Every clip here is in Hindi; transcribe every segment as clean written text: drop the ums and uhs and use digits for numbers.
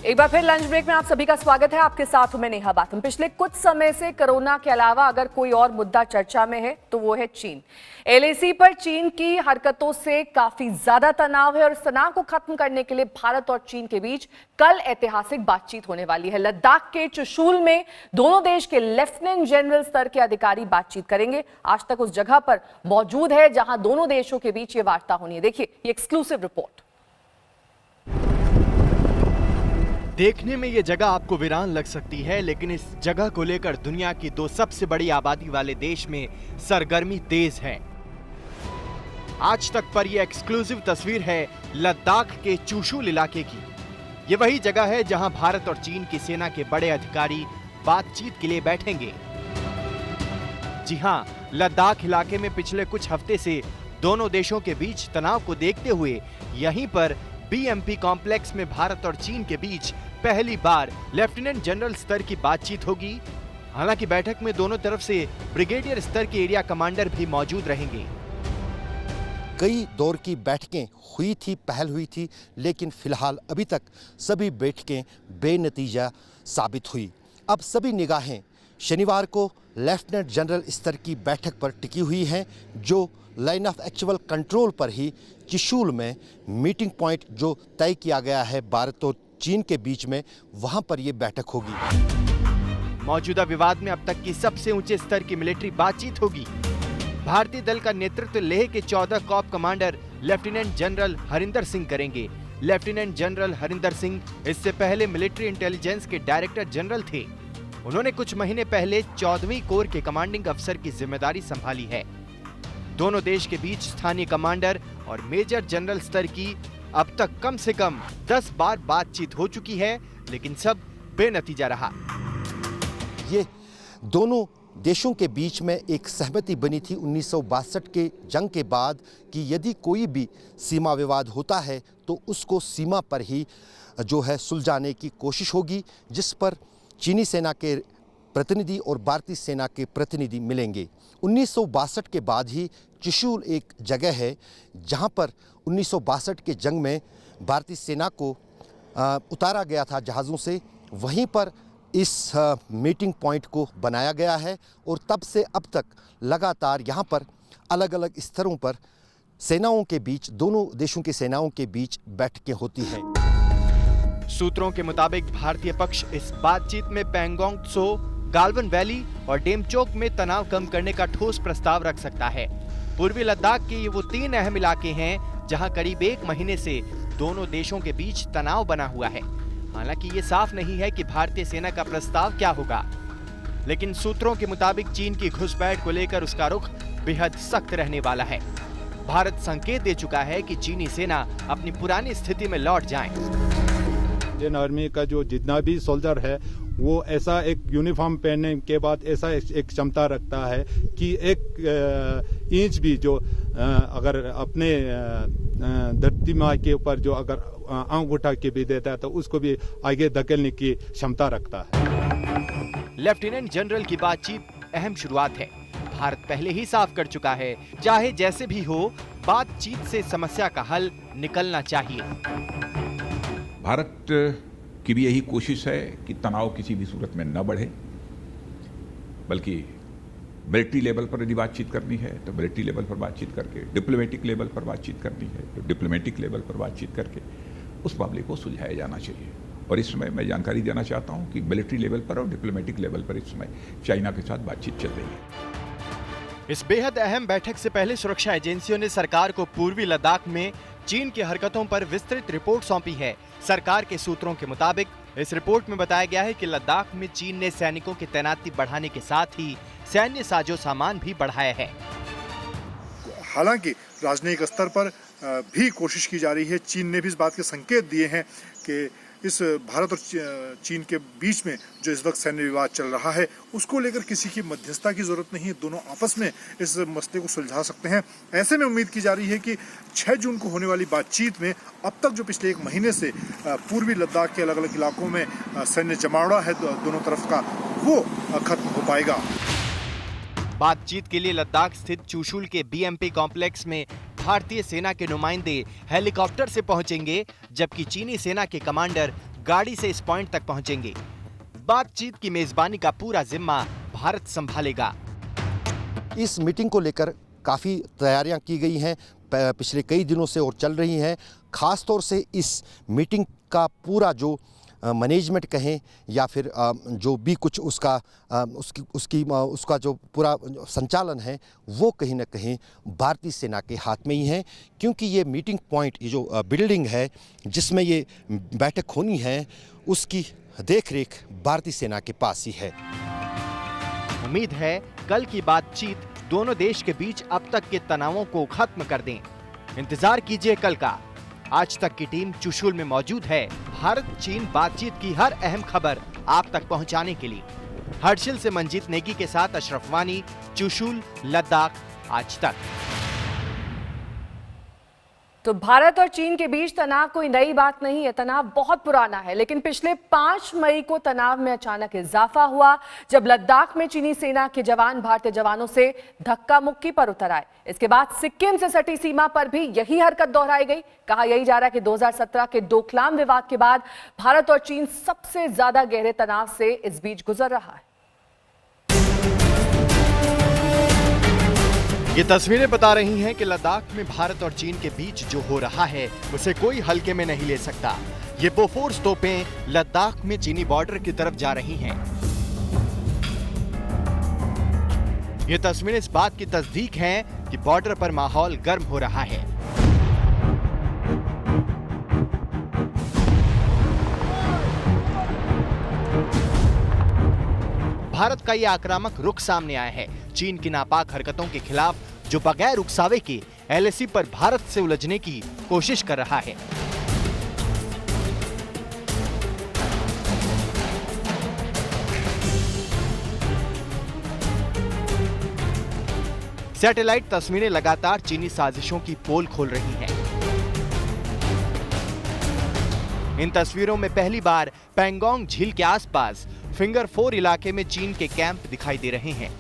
एक बार फिर लंच ब्रेक में आप सभी का स्वागत है। आपके साथ हूं मैं नेहा बातम। पिछले कुछ समय से कोरोना के अलावा अगर कोई और मुद्दा चर्चा में है तो वो है चीन। एलएसी पर चीन की हरकतों से काफी ज्यादा तनाव है और इस तनाव को खत्म करने के लिए भारत और चीन के बीच कल ऐतिहासिक बातचीत होने वाली है। लद्दाख के चुशूल में दोनों देश के लेफ्टिनेंट जनरल स्तर के अधिकारी बातचीत करेंगे। आज तक उस जगह पर मौजूद है जहां दोनों देशों के बीच ये वार्ता होनी है। देखिए ये एक्सक्लूसिव रिपोर्ट। देखने में ये जगह आपको वीरान लग सकती है, लेकिन इस जगह को लेकर दुनिया की दो सबसे बड़ी आबादी वाले देश में सरगर्मी तेज है। आज तक पर यह एक्सक्लूसिव तस्वीर है लद्दाख के चुशूल इलाके की। ये वही जगह है जहां भारत और चीन की सेना के बड़े अधिकारी बातचीत के लिए बैठेंगे। जी हां, लद्दाख इलाके में पिछले कुछ हफ्ते से दोनों देशों के बीच तनाव को देखते हुए यहीं पर बीएमपी कॉम्प्लेक्स में भारत और चीन के बीच पहली बार लेफ्टिनेंट जनरल स्तर की बातचीत होगी। हालांकि बैठक में दोनों तरफ से ब्रिगेडियर स्तर के एरिया कमांडर भी मौजूद रहेंगे। कई दौर की बैठकें हुई थी, पहल हुई थी, लेकिन फिलहाल अभी तक सभी बैठकें बेनतीजा साबित हुई। अब सभी निगाहें शनिवार को लेफ्टिनेंट जनरल स्तर की बैठक पर टिकी हुई हैं, जो लाइन ऑफ एक्चुअल कंट्रोल पर ही चुशूल में मीटिंग पॉइंट जो तय किया गया है भारत और चीन के बीच में, वहां पर यह बैठक होगी। मौजूदा विवाद में अब तक की सबसे ऊंचे स्तर की मिलिट्री बातचीत होगी। भारतीय दल का नेतृत्व लेह के 14 Corp commander lieutenant general Harinder Singh करेंगे। लेफ्टिनेंट जनरल हरिंदर सिंह इससे पहले मिलिट्री इंटेलिजेंस के डायरेक्टर जनरल थे। उन्होंने कुछ महीने पहले 14वीं कोर के कमांडिंग अफसर की जिम्मेदारी संभाली है। दोनों देश के बीच स्थानीय कमांडर और मेजर जनरल स्तर की अब तक कम से कम 10 बार बातचीत हो चुकी है, लेकिन सब बेनतीजा रहा। ये दोनों देशों के बीच में एक सहमति बनी थी 1962 के जंग के बाद कि यदि कोई भी सीमा विवाद होता है तो उसको सीमा पर ही जो है सुलझाने की कोशिश होगी, जिस पर चीनी सेना के प्रतिनिधि और भारतीय सेना के प्रतिनिधि मिलेंगे। 1962 के बाद ही चुशूल एक जगह है जहां पर 1962 के जंग में भारतीय सेना को उतारा गया था जहाज़ों से। वहीं पर इस मीटिंग पॉइंट को बनाया गया है और तब से अब तक लगातार यहां पर अलग अलग स्तरों पर सेनाओं के बीच, दोनों देशों की सेनाओं के बीच बैठकें होती हैं। सूत्रों के मुताबिक भारतीय पक्ष इस बातचीत में पैंगोंग त्सो, गालवन वैली और डेमचोक में तनाव कम करने का ठोस प्रस्ताव रख सकता है। पूर्वी लद्दाख के ये वो 3 अहम इलाके हैं जहां करीब 1 महीने से दोनों देशों के बीच तनाव बना हुआ है। हालांकि ये साफ नहीं है कि भारतीय सेना का प्रस्ताव क्या होगा, लेकिन सूत्रों के मुताबिक चीन की घुसपैठ को लेकर उसका रुख बेहद सख्त रहने वाला है। भारत संकेत दे चुका है कि चीनी सेना अपनी पुरानी स्थिति में लौट जाए। इंडियन आर्मी का जो जितना भी सोल्जर है वो ऐसा एक यूनिफॉर्म पहनने के बाद ऐसा एक क्षमता रखता है कि एक इंच भी जो अगर अपने धरती माँ के ऊपर जो अगर आंख उठा के भी देता है तो उसको भी आगे धकेलने की क्षमता रखता है। लेफ्टिनेंट जनरल की बातचीत अहम शुरुआत है। भारत पहले ही साफ कर चुका है, चाहे जैसे भी हो, बातचीत से समस्या का हल निकलना चाहिए। भारत की भी यही कोशिश है कि तनाव किसी भी सूरत में न बढ़े, बल्कि मिलिट्री लेवल पर यदि बातचीत करनी है तो मिलिट्री लेवल पर बातचीत करके, डिप्लोमेटिक लेवल पर बातचीत करनी है तो डिप्लोमेटिक लेवल पर बातचीत करके उस मामले को सुलझाया जाना चाहिए। और इस समय मैं जानकारी देना चाहता हूं कि मिलिट्री लेवल पर और डिप्लोमेटिक लेवल पर इस समय चाइना के साथ बातचीत चल रही है। इस बेहद अहम बैठक से पहले सुरक्षा एजेंसियों ने सरकार को पूर्वी लद्दाख में चीन की हरकतों पर विस्तृत रिपोर्ट सौंपी है। सरकार के सूत्रों के मुताबिक इस रिपोर्ट में बताया गया है कि लद्दाख में चीन ने सैनिकों की तैनाती बढ़ाने के साथ ही सैन्य साजो सामान भी बढ़ाया है। हालांकि राजनयिक स्तर पर भी कोशिश की जा रही है। चीन ने भी इस बात के संकेत दिए हैं कि इस भारत और चीन के बीच में जो इस वक्त सैन्य विवाद चल रहा है उसको लेकर किसी की मध्यस्थता की जरूरत नहीं है। दोनों आपस में इस मसले को सुलझा सकते हैं। ऐसे में उम्मीद की जा रही है कि 6 जून को होने वाली बातचीत में अब तक जो पिछले 1 महीने से पूर्वी लद्दाख के अलग अलग इलाकों में सैन्य जमावड़ा है दोनों तरफ का, वो खत्म हो पाएगा। बातचीत के लिए लद्दाख स्थित चुशूल के बीएमपी कॉम्प्लेक्स में भारतीय सेना के नुमाइंदे हेलीकॉप्टर से पहुंचेंगे, जबकि चीनी सेना के कमांडर गाड़ी से इस पॉइंट तक पहुंचेंगे। बातचीत की मेजबानी का पूरा जिम्मा भारत संभालेगा। इस मीटिंग को लेकर काफ़ी तैयारियां की गई हैं, पिछले कई दिनों से और चल रही हैं। ख़ास तौर से इस मीटिंग का पूरा जो मैनेजमेंट कहें या फिर जो भी कुछ उसका जो पूरा संचालन है वो कहीं ना कहीं भारतीय सेना के हाथ में ही है, क्योंकि ये मीटिंग पॉइंट, ये जो बिल्डिंग है जिसमें ये बैठक होनी है, उसकी देखरेख भारतीय सेना के पास ही है। उम्मीद है कल की बातचीत दोनों देश के बीच अब तक के तनावों को खत्म कर दें। इंतजार कीजिए कल का। आज तक की टीम चुशूल में मौजूद है, भारत चीन बातचीत की हर अहम खबर आप तक पहुंचाने के लिए। हर्षिल से मंजीत नेगी के साथ अशरफ वानी, चुशूल, लद्दाख, आज तक। तो भारत और चीन के बीच तनाव कोई नई बात नहीं है, तनाव बहुत पुराना है। लेकिन पिछले 5 मई को तनाव में अचानक इजाफा हुआ जब लद्दाख में चीनी सेना के जवान भारतीय जवानों से धक्का मुक्की पर उतर आए। इसके बाद सिक्किम से सटी सीमा पर भी यही हरकत दोहराई गई। कहा यही जा रहा है कि 2017 के डोकलाम विवाद के बाद भारत और चीन सबसे ज्यादा गहरे तनाव से इस बीच गुजर रहा है। ये तस्वीरें बता रही हैं कि लद्दाख में भारत और चीन के बीच जो हो रहा है उसे कोई हल्के में नहीं ले सकता। ये बोफोर्स तोपें लद्दाख में चीनी बॉर्डर की तरफ जा रही हैं। ये तस्वीरें इस बात की तस्दीक हैं कि बॉर्डर पर माहौल गर्म हो रहा है। भारत का यह आक्रामक रुख सामने आया है चीन की नापाक हरकतों के खिलाफ, जो बगैर उकसावे के एलएसी पर भारत से उलझने की कोशिश कर रहा है। सैटेलाइट तस्वीरें लगातार चीनी साजिशों की पोल खोल रही हैं। इन तस्वीरों में पहली बार पैंगोंग झील के आसपास फिंगर 4 इलाके में चीन के कैंप दिखाई दे रहे हैं।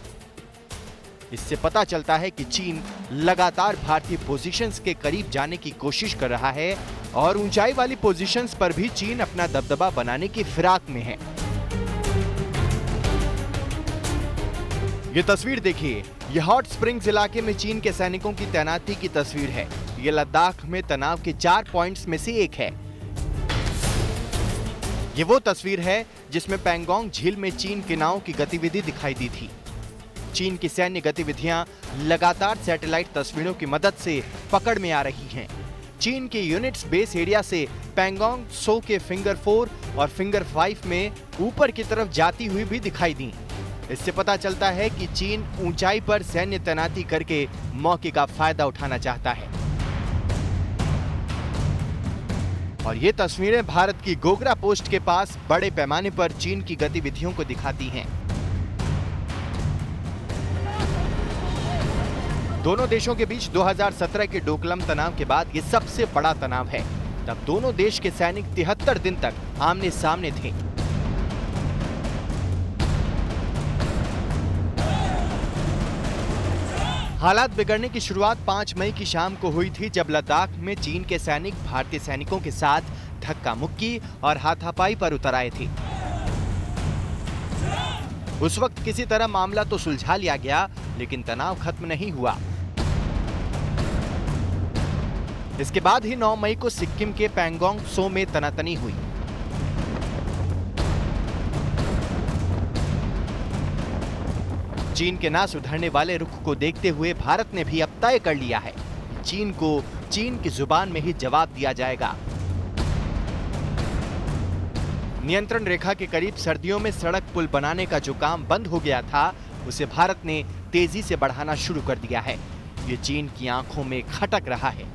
इससे पता चलता है कि चीन लगातार भारतीय पोजीशंस के करीब जाने की कोशिश कर रहा है और ऊंचाई वाली पोजीशंस पर भी चीन अपना दबदबा बनाने की फिराक में है। ये तस्वीर देखिए, यह हॉट स्प्रिंग्स इलाके में चीन के सैनिकों की तैनाती की तस्वीर है। यह लद्दाख में तनाव के 4 पॉइंट्स में से एक है। ये वो तस्वीर है जिसमें पैंगोंग झील में चीन की नावों की गतिविधि दिखाई दी थी। चीन की सैन्य गतिविधियां लगातार सैटेलाइट तस्वीरों की मदद से पकड़ में आ रही हैं। चीन के यूनिट्स बेस एरिया से पैंगोंग त्सो के फिंगर 4 और फिंगर 5 में ऊपर की तरफ जाती हुई भी दिखाई दी। इससे पता चलता है कि चीन ऊंचाई पर सैन्य तैनाती करके मौके का फायदा उठाना चाहता है। और ये तस्वीरें भारत की गोगरा पोस्ट के पास बड़े पैमाने पर चीन की गतिविधियों को दिखाती हैं। दोनों देशों के बीच 2017 के डोकलाम तनाव के बाद ये सबसे बड़ा तनाव है। तब दोनों देश के सैनिक 73 दिन तक आमने सामने थे। हालात बिगड़ने की शुरुआत 5 मई की शाम को हुई थी, जब लद्दाख में चीन के सैनिक भारतीय सैनिकों के साथ धक्का मुक्की और हाथापाई पर उतर आए थे। उस वक्त किसी तरह मामला तो सुलझा लिया गया, लेकिन तनाव खत्म नहीं हुआ। इसके बाद ही 9 मई को सिक्किम के पैंगोंग त्सो में तनातनी हुई। चीन के ना सुधरने वाले रुख को देखते हुए भारत ने भी अब तय कर लिया है कि चीन को चीन की जुबान में ही जवाब दिया जाएगा। नियंत्रण रेखा के करीब सर्दियों में सड़क पुल बनाने का जो काम बंद हो गया था, उसे भारत ने तेजी से बढ़ाना शुरू कर दिया है। ये चीन की आंखों में खटक रहा है।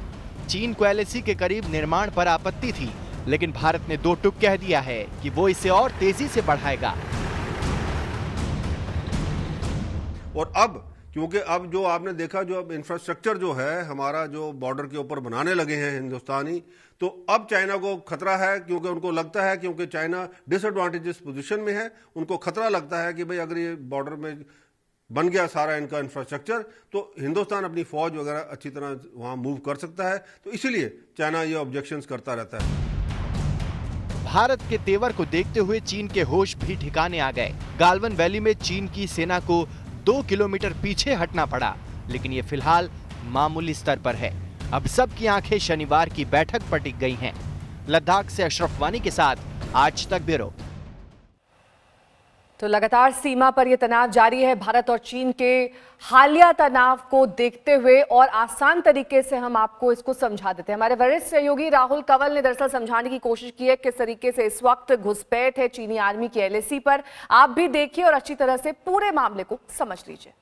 चीन को एलएसी के करीब निर्माण पर आपत्ति थी, लेकिन भारत ने 2 टूक कह दिया है कि वो इसे और तेजी से बढ़ाएगा। और अब क्योंकि अब जो आपने देखा, जो अब इंफ्रास्ट्रक्चर जो है हमारा जो बॉर्डर के ऊपर बनाने लगे हैं हिंदुस्तानी, तो अब चाइना को खतरा है, क्योंकि उनको लगता है, क्योंकि चाइना डिसएडवांटेजेस पोजीशन में है, उनको खतरा लगता है कि भाई अगर ये बॉर्डर में बन गया सारा इनका इंफ्रास्ट्रक्चर, तो हिंदुस्तान अपनी फौज वगैरह अच्छी तरह वहां मूव कर सकता है। तो इसीलिए चाइना ये ऑब्जेक्शंस करता रहता है। भारत के तेवर को देखते हुए चीन के होश भी ठिकाने आ गए। गालवन वैली में चीन की सेना को 2 किलोमीटर पीछे हटना पड़ा, लेकिन ये फिलहाल मामूली स्तर पर है। अब सबकी आंखें शनिवार की बैठक पर टिक गई हैं। लद्दाख से अशरफ वानी के साथ आज तक ब्यूरो। तो लगातार सीमा पर यह तनाव जारी है। भारत और चीन के हालिया तनाव को देखते हुए और आसान तरीके से हम आपको इसको समझा देते हैं। हमारे वरिष्ठ सहयोगी राहुल कंवल ने दरअसल समझाने की कोशिश की है किस तरीके से इस वक्त घुसपैठ है चीनी आर्मी की एलएसी पर। आप भी देखिए और अच्छी तरह से पूरे मामले को समझ लीजिए।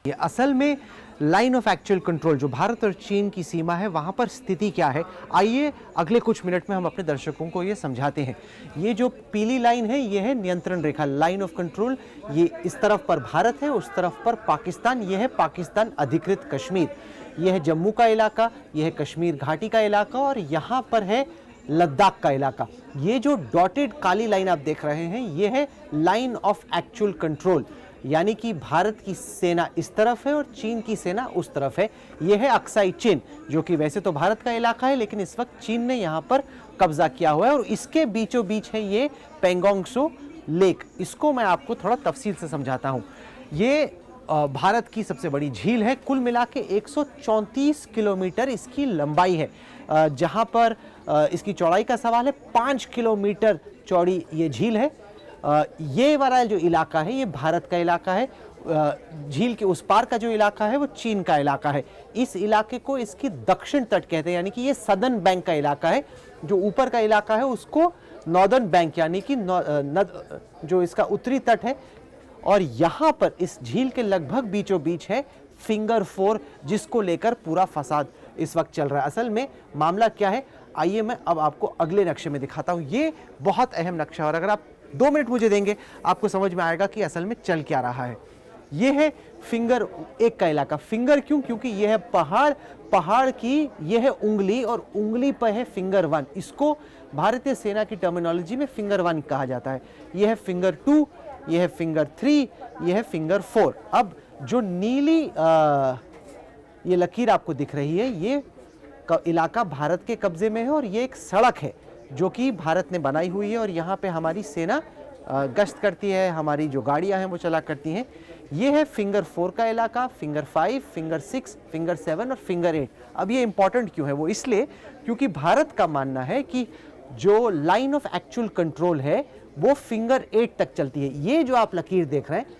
ये असल में लाइन ऑफ एक्चुअल कंट्रोल जो भारत और चीन की सीमा है वहां पर स्थिति क्या है, आइए अगले कुछ मिनट में हम अपने दर्शकों को ये समझाते हैं। ये जो पीली लाइन है ये है नियंत्रण रेखा, लाइन ऑफ कंट्रोल। ये इस तरफ पर भारत है, उस तरफ पर पाकिस्तान। ये है पाकिस्तान अधिकृत कश्मीर, ये है जम्मू का इलाका, ये है कश्मीर घाटी का इलाका और यहाँ पर है लद्दाख का इलाका। ये जो डॉटेड काली लाइन आप देख रहे हैं ये है लाइन ऑफ एक्चुअल कंट्रोल, यानी कि भारत की सेना इस तरफ है और चीन की सेना उस तरफ है। यह है अक्साई चीन, जो कि वैसे तो भारत का इलाका है लेकिन इस वक्त चीन ने यहाँ पर कब्जा किया हुआ है और इसके बीचों बीच है ये पेंगोंग त्सो लेक। इसको मैं आपको थोड़ा तफसील से समझाता हूँ। ये भारत की सबसे बड़ी झील है, कुल मिला के 134 किलोमीटर इसकी लंबाई है, जहाँ पर इसकी चौड़ाई का सवाल है 5 किलोमीटर चौड़ी ये झील है। ये वाला जो इलाका है ये भारत का इलाका है, झील के उस पार का जो इलाका है वो चीन का इलाका है। इस इलाके को इसकी दक्षिण तट कहते हैं, यानी कि ये सदर्न बैंक का इलाका है। जो ऊपर का इलाका है उसको नॉर्दर्न बैंक यानी कि जो इसका उत्तरी तट है। और यहाँ पर इस झील के लगभग बीचों बीच है फिंगर 4, जिसको लेकर पूरा फसाद इस वक्त चल रहा है। असल में मामला क्या है आइए मैं अब आपको अगले नक्शे में दिखाता हूँ। ये बहुत अहम नक्शा है और अगर आप 2 मिनट मुझे देंगे आपको समझ में आएगा कि असल में चल क्या रहा है। ये है फिंगर 1 का इलाका। फिंगर क्यों? क्योंकि यह है पहाड़ की यह है उंगली और उंगली पर है फिंगर 1। इसको भारतीय सेना की टर्मिनोलॉजी में फिंगर 1 कहा जाता है। यह है फिंगर 2, यह है फिंगर 3, यह है फिंगर 4। अब जो नीली ये लकीर आपको दिख रही है ये इलाका भारत के कब्जे में है और ये एक सड़क है जो कि भारत ने बनाई हुई है और यहाँ पे हमारी सेना गश्त करती है, हमारी जो गाड़ियाँ हैं वो चला करती हैं। ये है फिंगर 4 का इलाका, फिंगर 5, फिंगर 6, फिंगर 7 और फिंगर 8। अब ये इंपॉर्टेंट क्यों है? वो इसलिए क्योंकि भारत का मानना है कि जो लाइन ऑफ एक्चुअल कंट्रोल है वो फिंगर 8 तक चलती है। ये जो आप लकीर देख रहे हैं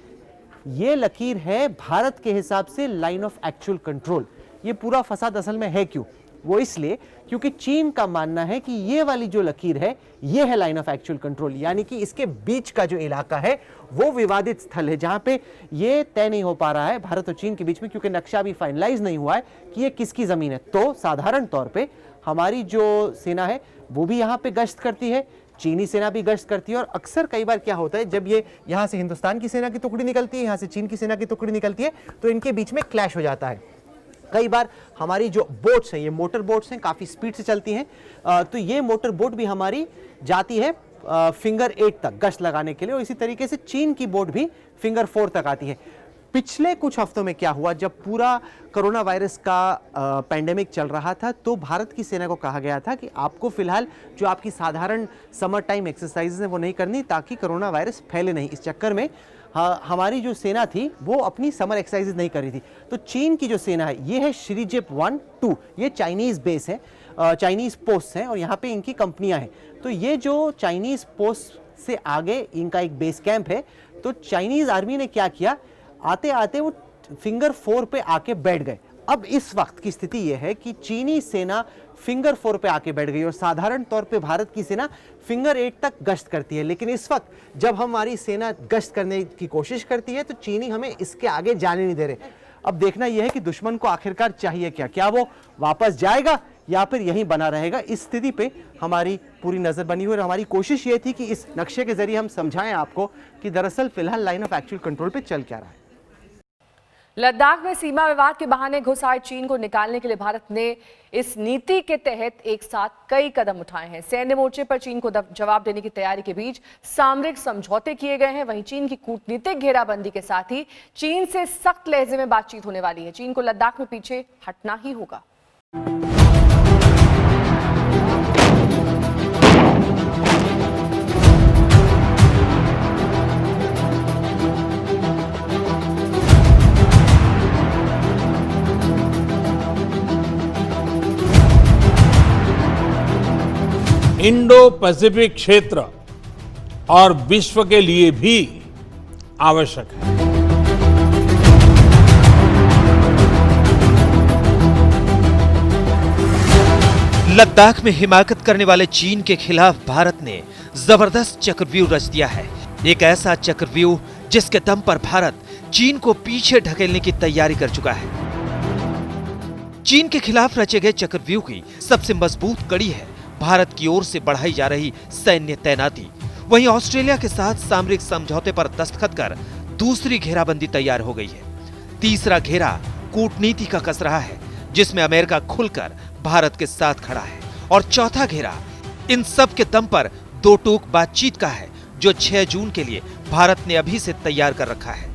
ये लकीर है भारत के हिसाब से लाइन ऑफ एक्चुअल कंट्रोल। ये पूरा फसाद असल में है क्यों? वो इसलिए क्योंकि चीन का मानना है कि ये वाली जो लकीर है ये है लाइन ऑफ एक्चुअल कंट्रोल, यानी कि इसके बीच का जो इलाका है वो विवादित स्थल है जहां पे ये तय नहीं हो पा रहा है भारत और चीन के बीच में, क्योंकि नक्शा भी फाइनलाइज नहीं हुआ है कि ये किसकी जमीन है। तो साधारण तौर पे हमारी जो सेना है वो भी यहाँ पे गश्त करती है, चीनी सेना भी गश्त करती है और अक्सर कई बार क्या होता है जब ये यहाँ से हिंदुस्तान की सेना की टुकड़ी निकलती है, यहाँ से चीन की सेना की टुकड़ी निकलती है तो इनके बीच में क्लैश हो जाता है। कई बार हमारी जो बोट्स हैं ये मोटर बोट्स हैं, काफ़ी स्पीड से चलती हैं, तो ये मोटर बोट भी हमारी जाती है फिंगर 8 तक गश्त लगाने के लिए और इसी तरीके से चीन की बोट भी फिंगर 4 तक आती है। पिछले कुछ हफ्तों में क्या हुआ, जब पूरा कोरोना वायरस का पैंडेमिक चल रहा था तो भारत की सेना को कहा गया था कि आपको फिलहाल जो आपकी साधारण समर टाइम एक्सरसाइजेज हैं वो नहीं करनी ताकि कोरोना वायरस फैले नहीं। इस चक्कर में हमारी जो सेना थी वो अपनी समर एक्सरसाइजेज नहीं कर रही थी। तो चीन की जो सेना है ये है श्रीजिप 1, 2, ये चाइनीज़ बेस है, चाइनीज़ पोस्ट हैं और यहाँ पे इनकी कंपनियाँ हैं। तो ये जो चाइनीज़ पोस्ट से आगे इनका एक बेस कैंप है। तो चाइनीज़ आर्मी ने क्या किया, आते आते वो फिंगर 4 पे आके बैठ गए। अब इस वक्त की स्थिति यह है कि चीनी सेना फिंगर 4 पे आके बैठ गई और साधारण तौर पे भारत की सेना फिंगर 8 तक गश्त करती है। लेकिन इस वक्त जब हमारी सेना गश्त करने की कोशिश करती है तो चीनी हमें इसके आगे जाने नहीं दे रहे। अब देखना यह है कि दुश्मन को आखिरकार चाहिए क्या वो वापस जाएगा या फिर यहीं बना रहेगा। इस स्थिति पे हमारी पूरी नजर बनी हुई और हमारी कोशिश ये थी कि इस नक्शे के जरिए हम समझाएं आपको कि दरअसल फिलहाल लाइन ऑफ एक्चुअल कंट्रोल पे चल क्या रहा है। लद्दाख में सीमा विवाद के बहाने घुस आए चीन को निकालने के लिए भारत ने इस नीति के तहत एक साथ कई कदम उठाए हैं। सैन्य मोर्चे पर चीन को जवाब देने की तैयारी के बीच सामरिक समझौते किए गए हैं। वहीं चीन की कूटनीतिक घेराबंदी के साथ ही चीन से सख्त लहजे में बातचीत होने वाली है। चीन को लद्दाख में पीछे हटना ही होगा। इंडो पैसिफिक क्षेत्र और विश्व के लिए भी आवश्यक है। लद्दाख में हिमाकत करने वाले चीन के खिलाफ भारत ने जबरदस्त चक्रव्यूह रच दिया है। एक ऐसा चक्रव्यूह जिसके दम पर भारत चीन को पीछे ढकेलने की तैयारी कर चुका है। चीन के खिलाफ रचे गए चक्रव्यूह की सबसे मजबूत कड़ी है भारत की ओर से बढ़ाई जा रही सैन्य तैनाती। वहीं ऑस्ट्रेलिया के साथ सामरिक समझौते पर दस्तखत कर दूसरी घेराबंदी तैयार हो गई है। तीसरा घेरा कूटनीति का कस रहा है, जिसमें अमेरिका खुलकर भारत के साथ खड़ा है। और चौथा घेरा इन सब के दम पर दो टूक बातचीत का है, जो 6 जून के लिए भारत ने अभी से तैयार कर रखा है।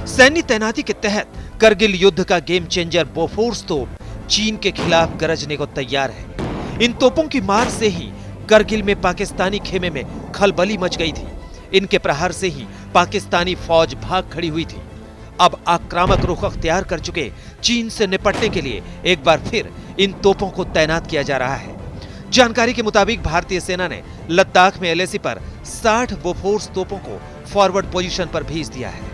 सैन्य तैनाती के तहत करगिल युद्ध का गेम चेंजर बोफोर्स तोप चीन के खिलाफ गरजने को तैयार है। इन तोपों की मार से ही करगिल में पाकिस्तानी खेमे में खलबली मच गई थी। इनके प्रहार से ही पाकिस्तानी फौज भाग खड़ी हुई थी। अब आक्रामक रुख अख्तियार कर चुके चीन से निपटने के लिए एक बार फिर इन तोपों को तैनात किया जा रहा है। जानकारी के मुताबिक भारतीय सेना ने लद्दाख में एलएसी पर 60 बोफोर्स तोपों को फॉरवर्ड पोजीशन पर भेज दिया है।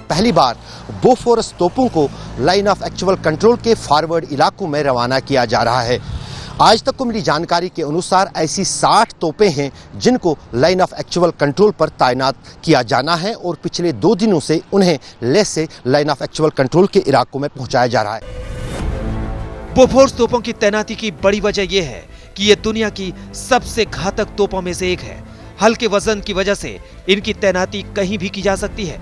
पहली बार बोफोर्स तोपों को लाइन ऑफ एक्चुअल कंट्रोल के फॉरवर्ड इलाकों में रवाना किया जा रहा है। आज तक को मिली जानकारी के अनुसार ऐसी 60 तोपें हैं जिनको लाइन ऑफ एक्चुअल कंट्रोल पर तैनात किया जाना है और पिछले 2 दिनों से उन्हें लेह से लाइन ऑफ एक्चुअल कंट्रोल के इलाकों में पहुंचाया जा रहा है। बोफोर्स तोपों की तैनाती की बड़ी वजह यह है कि यह दुनिया की सबसे घातक तोपों में से एक है। हल्के वजन की वजह से इनकी तैनाती कहीं भी की जा सकती है।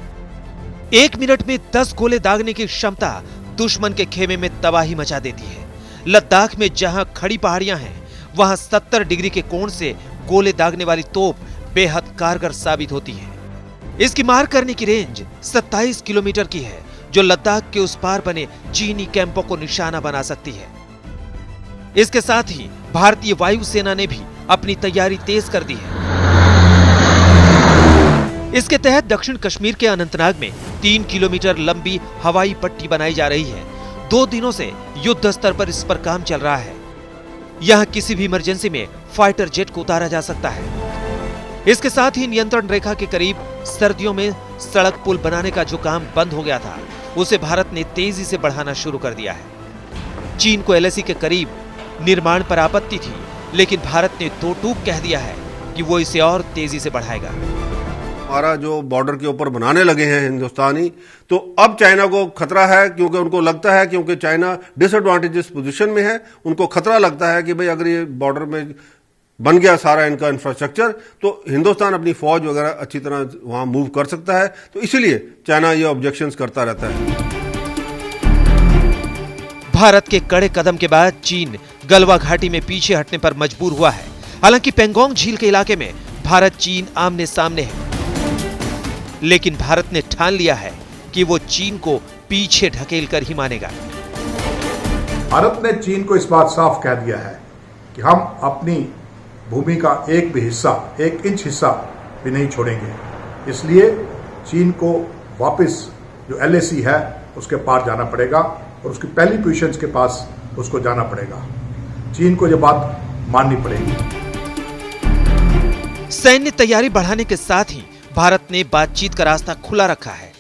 1 मिनट में 10 गोले दागने की क्षमता दुश्मन के खेमे में तबाही मचा देती है। लद्दाख में जहां खड़ी पहाड़ियां हैं, वहां 70 डिग्री के कोण से गोले दागने वाली तोप बेहद कारगर साबित होती है। इसकी मार करने की रेंज 27 किलोमीटर की है, जो लद्दाख के उस पार बने चीनी कैंपों को निशाना बना सकती है। इसके साथ ही भारतीय वायुसेना ने भी अपनी तैयारी तेज कर दी है। इसके तहत दक्षिण कश्मीर के अनंतनाग में 3 किलोमीटर लंबी हवाई पट्टी बनाई जा रही है। 2 दिनों से युद्ध स्तर पर इस पर काम चल रहा है। यहां किसी भी इमरजेंसी में फाइटर जेट को उतारा जा सकता है। इसके साथ ही नियंत्रण रेखा के करीब सर्दियों में सड़क पुल बनाने का जो काम बंद हो गया था, उसे भारत ने तेजी से बढ़ाना शुरू कर दिया है। चीन को एलएसी के करीब निर्माण पर आपत्ति थी, लेकिन भारत ने दो टूक कह दिया है कि वो इसे और तेजी से बढ़ाएगा। हमारा जो बॉर्डर के ऊपर बनाने लगे हैं हिंदुस्तानी, तो अब चाइना को खतरा है, क्योंकि उनको लगता है, क्योंकि चाइना डिसएडवांटेजेस पोजीशन में है, उनको खतरा लगता है कि भाई अगर ये बॉर्डर में बन गया सारा इनका इंफ्रास्ट्रक्चर, तो हिंदुस्तान अपनी फौज वगैरह अच्छी तरह वहां मूव कर सकता है। तो इसीलिए चाइना ये ऑब्जेक्शंस करता रहता है। भारत के कड़े कदम के बाद चीन गलवा घाटी में पीछे हटने पर मजबूर हुआ है। हालांकि पेंगोंग झील के इलाके में भारत चीन आमने सामने है, लेकिन भारत ने ठान लिया है कि वो चीन को पीछे ढकेल कर ही मानेगा। भारत ने चीन को इस बात साफ कह दिया है कि हम अपनी भूमि का एक भी हिस्सा, 1 इंच हिस्सा भी नहीं छोड़ेंगे। इसलिए चीन को वापस जो एलएसी है उसके पार जाना पड़ेगा और उसकी पहली पोजीशंस के पास उसको जाना पड़ेगा। चीन को यह बात माननी पड़ेगी। सैन्य तैयारी बढ़ाने के साथ ही भारत ने बातचीत का रास्ता खुला रखा है।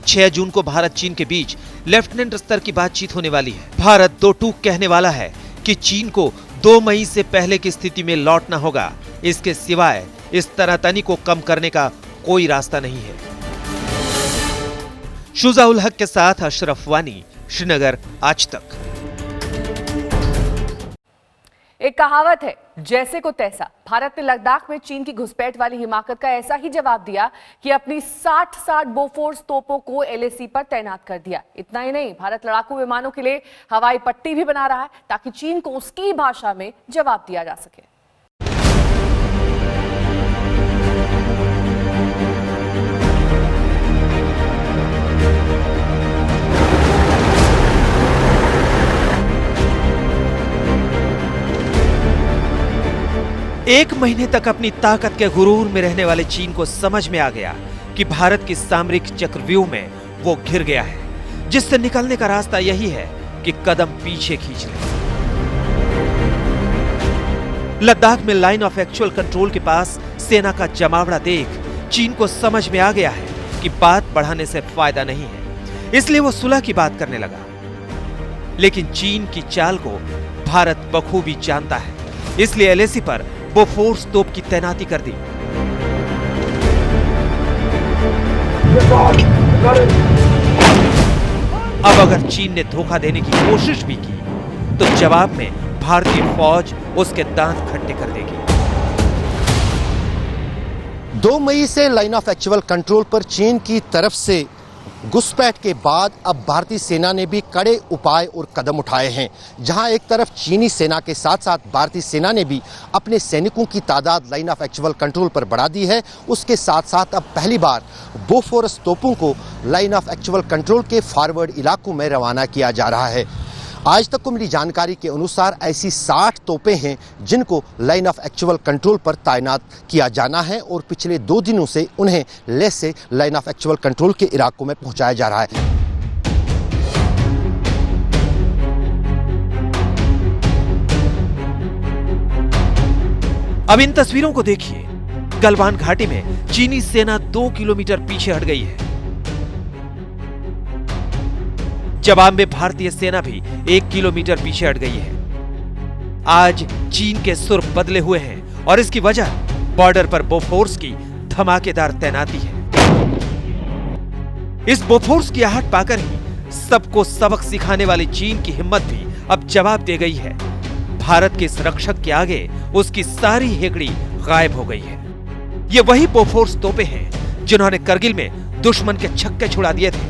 6 जून को भारत चीन के बीच लेफ्टिनेंट स्तर की बातचीत होने वाली है। भारत दो टूक कहने वाला है कि चीन को 2 मई से पहले की स्थिति में लौटना होगा। इसके सिवाय इस तनातनी को कम करने का कोई रास्ता नहीं है। शुजा उल हक के साथ अशरफ वानी, श्रीनगर, आज तक। एक कहावत है, जैसे को तैसा। भारत ने लद्दाख में चीन की घुसपैठ वाली हिमाकत का ऐसा ही जवाब दिया कि अपनी 60 बोफोर्स तोपों को एलएसी पर तैनात कर दिया। इतना ही नहीं, भारत लड़ाकू विमानों के लिए हवाई पट्टी भी बना रहा है, ताकि चीन को उसकी भाषा में जवाब दिया जा सके। एक महीने तक अपनी ताकत के गुरूर में रहने वाले चीन को समझ में आ गया कि भारत की सामरिक चक्रव्यूह में वो घिर गया है, जिससे निकलने का रास्ता यही है कि कदम पीछे खींच ले। लद्दाख में लाइन ऑफ एक्चुअल कंट्रोल के पास सेना का जमावड़ा देख चीन को समझ में आ गया है कि बात बढ़ाने से फायदा नहीं है, इसलिए वो सुलह की बात करने लगा। लेकिन चीन की चाल को भारत बखूबी जानता है, इसलिए एलएसी पर बोफोर्स तोप की तैनाती कर दी। अब अगर चीन ने धोखा देने की कोशिश भी की तो जवाब में भारतीय फौज उसके दांत खट्टे कर देगी। 2 मई से लाइन ऑफ एक्चुअल कंट्रोल पर चीन की तरफ से घुसपैठ के बाद अब भारतीय सेना ने भी कड़े उपाय और कदम उठाए हैं। जहां एक तरफ चीनी सेना के साथ साथ भारतीय सेना ने भी अपने सैनिकों की तादाद लाइन ऑफ एक्चुअल कंट्रोल पर बढ़ा दी है, उसके साथ साथ अब पहली बार बोफोर्स तोपों को लाइन ऑफ एक्चुअल कंट्रोल के फॉरवर्ड इलाकों में रवाना किया जा रहा है। आज तक को मिली जानकारी के अनुसार ऐसी 60 तोपें हैं जिनको लाइन ऑफ एक्चुअल कंट्रोल पर तैनात किया जाना है और पिछले 2 दिनों से उन्हें लेह से लाइन ऑफ एक्चुअल कंट्रोल के इलाकों में पहुंचाया जा रहा है। अब इन तस्वीरों को देखिए। गलवान घाटी में चीनी सेना 2 किलोमीटर पीछे हट गई है। जवाब में भारतीय सेना भी 1 किलोमीटर पीछे हट गई है। आज चीन के सुर बदले हुए हैं और इसकी वजह बॉर्डर पर बोफोर्स की धमाकेदार तैनाती है। इस बोफोर्स की आहट पाकर ही सबको सबक सिखाने वाली चीन की हिम्मत भी अब जवाब दे गई है। भारत के इस रक्षक के आगे उसकी सारी हेकड़ी गायब हो गई है। ये वही बोफोर्स तोपे हैं जिन्होंने करगिल में दुश्मन के छक्के छुड़ा दिए थे।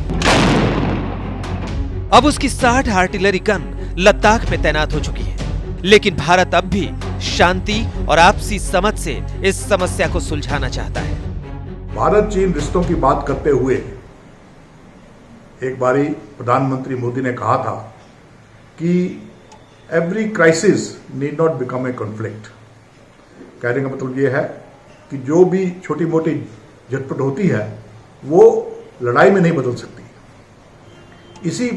अब उसकी 60 आर्टिलरी गन लद्दाख में तैनात हो चुकी है, लेकिन भारत अब भी शांति और आपसी समझ से इस समस्या को सुलझाना चाहता है। भारत चीन रिश्तों की बात करते हुए एक बारी प्रधानमंत्री मोदी ने कहा था कि every crisis need not become a conflict. कहने का मतलब यह है कि जो भी छोटी मोटी झटपट होती है वो लड़ाई में नहीं बदल सकती। इसी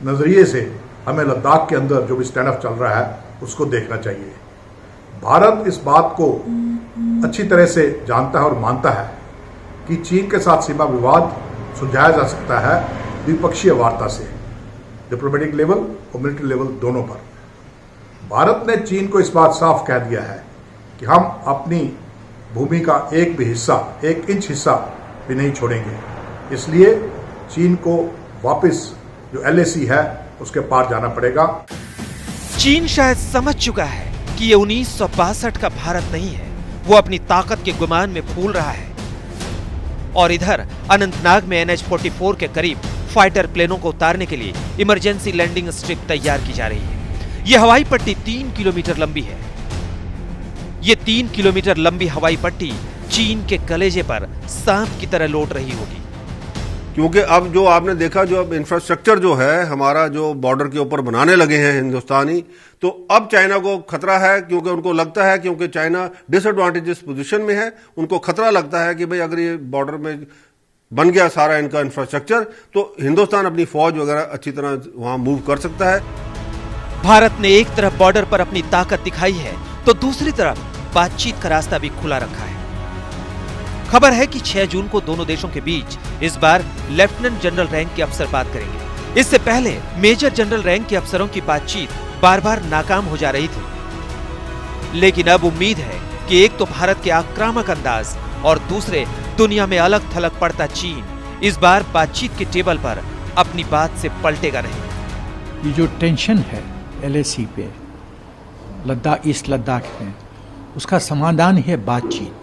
नजरिए से हमें लद्दाख के अंदर जो भी स्टैंड अप चल रहा है उसको देखना चाहिए। भारत इस बात को अच्छी तरह से जानता है और मानता है कि चीन के साथ सीमा विवाद सुलझाया जा सकता है द्विपक्षीय वार्ता से, डिप्लोमेटिक लेवल और मिलिट्री लेवल दोनों पर। भारत ने चीन को इस बात साफ कह दिया है कि हम अपनी भूमि का एक भी हिस्सा, 1 इंच हिस्सा भी नहीं छोड़ेंगे। इसलिए चीन को वापस जो एलएसी है उसके पार जाना पड़ेगा। चीन शायद समझ चुका है कि ये 1962 का भारत नहीं है। वो अपनी ताकत के गुमान में फूल रहा है। और इधर अनंतनाग में NH-44 के करीब फाइटर प्लेनों को उतारने के लिए इमरजेंसी लैंडिंग स्ट्रिप तैयार की जा रही है। यह हवाई पट्टी 3 किलोमीटर लंबी है। ये 3 किलोमीटर लंबी हवाई पट्टी चीन के कलेजे पर सांप की तरह लौट रही होगी। क्योंकि अब जो आपने देखा, जो अब इंफ्रास्ट्रक्चर जो है हमारा जो बॉर्डर के ऊपर बनाने लगे हैं हिंदुस्तानी, तो अब चाइना को खतरा है, क्योंकि उनको लगता है, क्योंकि चाइना डिसएडवांटेजेस पोजीशन में है, उनको खतरा लगता है कि भाई अगर ये बॉर्डर में बन गया सारा इनका इंफ्रास्ट्रक्चर तो हिंदुस्तान अपनी फौज वगैरह अच्छी तरह वहां मूव कर सकता है। भारत ने एक तरफ बॉर्डर पर अपनी ताकत दिखाई है तो दूसरी तरफ बातचीत का रास्ता भी खुला रखा है। खबर है कि 6 जून को दोनों देशों के बीच इस बार लेफ्टिनेंट जनरल रैंक के अफसर बात करेंगे। इससे पहले मेजर जनरल रैंक के अफसरों की बातचीत बार बार नाकाम हो जा रही थी। लेकिन अब उम्मीद है कि एक तो भारत के आक्रामक अंदाज और दूसरे दुनिया में अलग थलग पड़ता चीन इस बार बातचीत के टेबल पर अपनी बात से पलटेगा नहीं। ये जो टेंशन है एलएसी पे लद्दाख, ईस्ट लद्दाख में, उसका समाधान है बातचीत।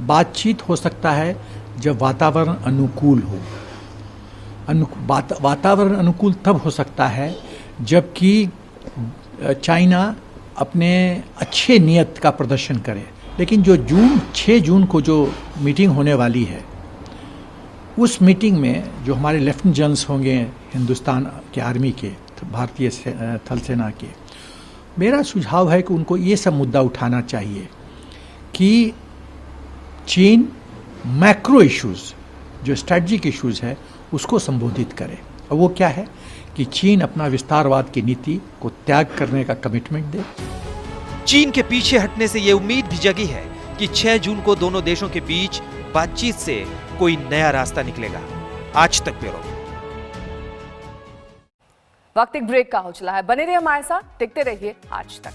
बातचीत हो सकता है जब वातावरण अनुकूल हो। वातावरण अनुकूल तब हो सकता है जबकि चाइना अपने अच्छे नियत का प्रदर्शन करे। लेकिन जो 6 जून को जो मीटिंग होने वाली है, उस मीटिंग में जो हमारे लेफ्टिनेंट जनरल्स होंगे हिंदुस्तान के आर्मी के, भारतीय थल सेना के, मेरा सुझाव है कि उनको ये सब मुद्दा उठाना चाहिए कि चीन मैक्रो इश्यूज, जो स्ट्रेटजिक इश्यूज है, उसको संबोधित करे। और वो क्या है कि चीन अपना विस्तारवाद की नीति को त्याग करने का कमिटमेंट दे। चीन के पीछे हटने से ये उम्मीद भी जगी है कि 6 जून को दोनों देशों के बीच बातचीत से कोई नया रास्ता निकलेगा। आज तक ब्यूरो। वक्त एक ब्रेक का हो चला है, बने रहिए हमारे साथ, देखते रहिए आज तक।